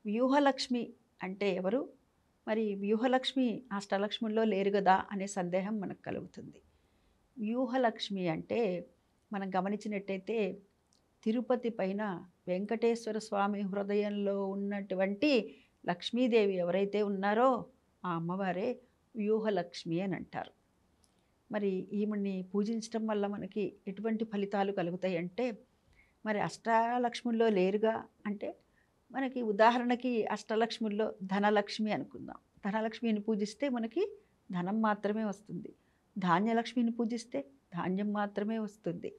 వ్యూహలక్ష్మి అంటే ఎవరు? మరి వ్యూహలక్ష్మి అష్టలక్ష్ముల్లో లేరు గదా! అనే సందేహం మనకు కలుగుతుంది. వ్యూహలక్ష్మి అంటే మనం గమనించినట్టయితే తిరుపతి పైన వెంకటేశ్వర స్వామి హృదయంలో ఉన్నటువంటి లక్ష్మీదేవి ఎవరైతే ఉన్నారో ఆ అమ్మవారే వ్యూహలక్ష్మి అని అంటారు. మరి ఈమెని పూజించటం వల్ల మనకి ఎటువంటి ఫలితాలు కలుగుతాయంటే, మరి అష్టాలక్ష్ముల్లో లేరుగా అంటే మనకి ఉదాహరణకి అష్టలక్ష్ముల్లో ధనలక్ష్మి అనుకుందాం. ధనలక్ష్మిని పూజిస్తే మనకి ధనం మాత్రమే వస్తుంది. ధాన్యలక్ష్మిని పూజిస్తే ధాన్యం మాత్రమే వస్తుంది.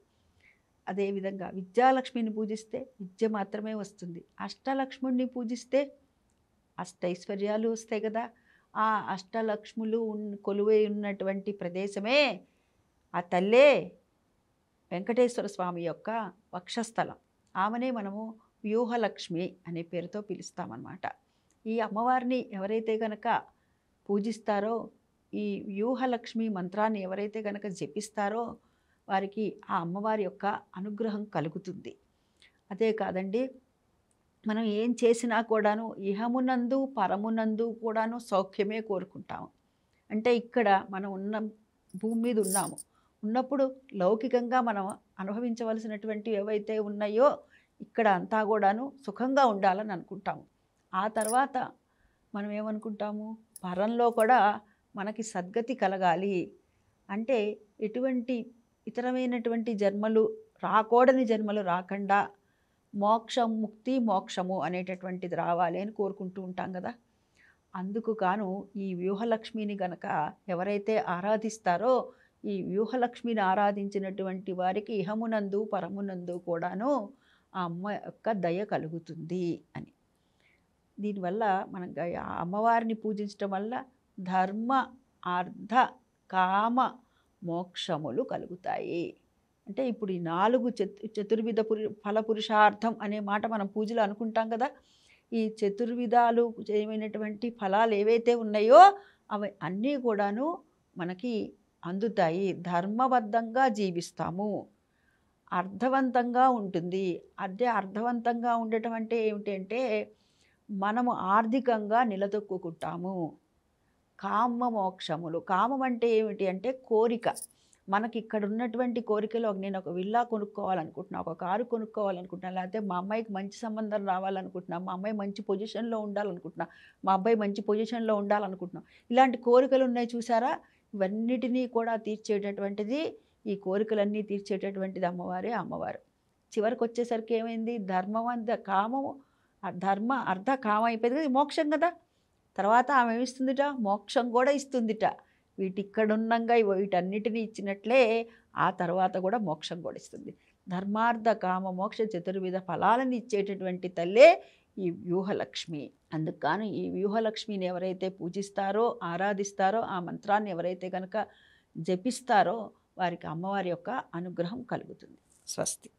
అదేవిధంగా విద్యాలక్ష్మిని పూజిస్తే విద్య మాత్రమే వస్తుంది. అష్టలక్ష్ముడిని పూజిస్తే అష్టైశ్వర్యాలు వస్తాయి కదా! ఆ అష్టలక్ష్ములు కొలువై ఉన్నటువంటి ప్రదేశమే ఆ తల్లే వెంకటేశ్వర స్వామి యొక్క వక్షస్థలం. ఆమెనే మనము వ్యూహలక్ష్మి అనే పేరుతో పిలుస్తామన్నమాట. ఈ అమ్మవారిని ఎవరైతే గనక పూజిస్తారో, ఈ వ్యూహలక్ష్మి మంత్రాన్ని ఎవరైతే గనక జపిస్తారో వారికి ఆ అమ్మవారి యొక్క అనుగ్రహం కలుగుతుంది. అదే కాదండి, మనం ఏం చేసినా కూడాను ఇహమునందు పరమునందు కూడాను సౌఖ్యమే కోరుకుంటాము. అంటే ఇక్కడ మనం ఉన్న భూమి మీద ఉన్నాము. ఉన్నప్పుడు లౌకికంగా మనం అనుభవించవలసినటువంటివి ఏవైతే ఉన్నాయో ఇక్కడ అంతా కూడాను సుఖంగా ఉండాలని అనుకుంటాము. ఆ తర్వాత మనం ఏమనుకుంటాము, పరంలో కూడా మనకి సద్గతి కలగాలి అంటే ఎటువంటి ఇతరమైనటువంటి జన్మలు రాకూడని జన్మలు రాకుండా మోక్షం, ముక్తి మోక్షము అనేటటువంటిది రావాలి అని కోరుకుంటూ ఉంటాం కదా! అందుకు గాను ఈ వ్యూహలక్ష్మిని గనక ఎవరైతే ఆరాధిస్తారో, ఈ వ్యూహలక్ష్మిని ఆరాధించినటువంటి వారికి ఇహమునందు పరమునందు కూడాను ఆ అమ్మ యొక్క దయ కలుగుతుంది అని. దీనివల్ల మనం ఆ అమ్మవారిని పూజించటం వల్ల ధర్మ, అర్థ, కామ, మోక్షములు కలుగుతాయి. అంటే ఇప్పుడు ఈ 4 చతుర్విధ ఫల పురుషార్థం అనే మాట మనం పూజలో అనుకుంటాం కదా! ఈ చతుర్విధాలు చేయమైనటువంటి ఫలాలు ఏవైతే ఉన్నాయో అవి అన్నీ కూడాను మనకి అందుతాయి. ధర్మబద్ధంగా జీవిస్తాము. అర్థవంతంగా ఉంటుంది. అదే అర్థవంతంగా ఉండటం అంటే ఏమిటంటే మనము ఆర్థికంగా నిలదొక్కుకుంటాము. కామ మోక్షములు. కామం అంటే ఏమిటి అంటే కోరిక. మనకి ఇక్కడ ఉన్నటువంటి కోరికలు నేను ఒక విల్లా కొనుక్కోవాలనుకుంటున్నా, ఒక కారు కొనుక్కోవాలనుకుంటున్నా, లేకపోతే మా అమ్మాయికి మంచి సంబంధం రావాలనుకుంటున్నా, మా అమ్మాయి మంచి పొజిషన్‌లో ఉండాలనుకుంటున్నా, మా అబ్బాయి మంచి పొజిషన్‌లో ఉండాలనుకుంటున్నాం. ఇలాంటి కోరికలు ఉన్నాయి చూసారా? ఇవన్నిటినీ కూడా తీర్చేటటువంటిది, ఈ కోరికలన్నీ తీర్చేటటువంటిది అమ్మవారే అమ్మవారు. చివరికొచ్చేసరికి ఏమైంది? ధర్మవంత కామము ధర్మ, అర్థ, కామ అయిపోయింది కదా! ఇది మోక్షం కదా! తర్వాత ఆమె ఏమిస్తుందిట? మోక్షం కూడా ఇస్తుందిట. వీటిక్కడున్నంగా వీటన్నిటిని ఇచ్చినట్లే ఆ తర్వాత కూడా మోక్షం కూడా ఇస్తుంది. ధర్మార్థ కామ మోక్ష చతుర్విధ ఫలాలను ఇచ్చేటటువంటి తల్లే ఈ వ్యూహలక్ష్మి. అందుకు గాను ఈ వ్యూహలక్ష్మిని ఎవరైతే పూజిస్తారో, ఆరాధిస్తారో, ఆ మంత్రాన్ని ఎవరైతే గనక జపిస్తారో వారికి అమ్మవారి యొక్క అనుగ్రహం కలుగుతుంది. స్వస్తి.